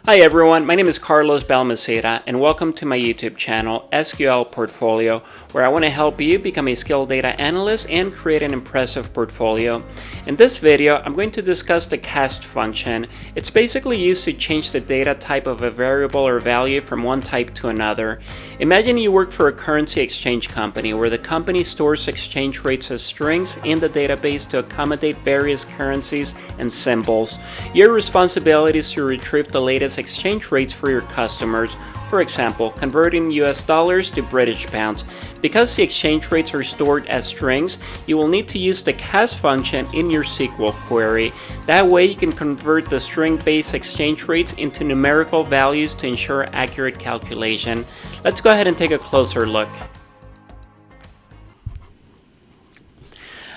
Hi everyone, my name is Carlos Balmaceda and welcome to my YouTube channel, SQL Portfolio, where I want to help you become a skilled data analyst and create an impressive portfolio. In this video, I'm going to discuss the cast function. It's basically used to change the data type of a variable or value from one type to another. Imagine you work for a currency exchange company where the company stores exchange rates as strings in the database to accommodate various currencies and symbols. Your responsibility is to retrieve the latest exchange rates for your customers, for example, converting US dollars to British pounds. Because the exchange rates are stored as strings, you will need to use the cast function in your SQL query. That way you can convert the string-based exchange rates into numerical values to ensure accurate calculation. Let's go ahead and take a closer look.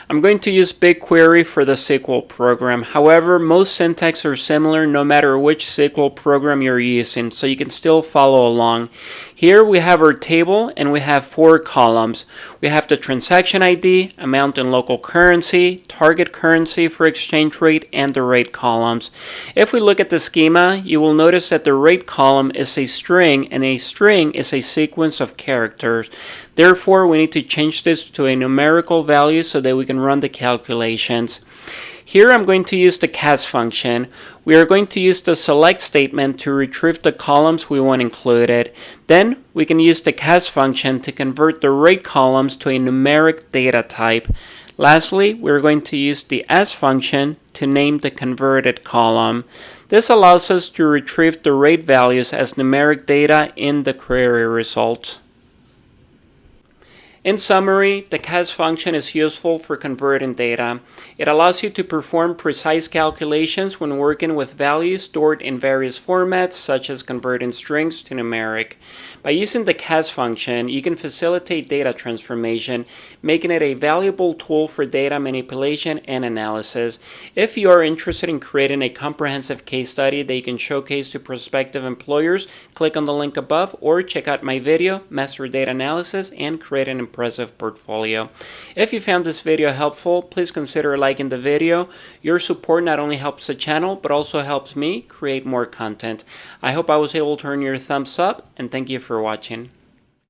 I'm going to use BigQuery for the SQL program. However, most syntax are similar no matter which SQL program you're using, so you can still follow along. Here we have our table and we have 4 columns. We have the transaction ID, amount in local currency, target currency for exchange rate, and the rate columns. If we look at the schema, you will notice that the rate column is a string and a string is a sequence of characters. Therefore, we need to change this to a numerical value so that we can run the calculations. Here I'm going to use the cast function. We are going to use the select statement to retrieve the columns we want included. Then we can use the cast function to convert the rate columns to a numeric data type. Lastly, we're going to use the as function to name the converted column. This allows us to retrieve the rate values as numeric data in the query result. In summary, the cast function is useful for converting data. It allows you to perform precise calculations when working with values stored in various formats, such as converting strings to numeric. By using the cast function, you can facilitate data transformation, making it a valuable tool for data manipulation and analysis. If you are interested in creating a comprehensive case study that you can showcase to prospective employers, click on the link above or check out my video, Master Data Analysis and Create an Impressive Portfolio. If you found this video helpful, please consider liking the video. Your support not only helps the channel, but also helps me create more content. I hope I was able to earn your thumbs up, and thank you for watching.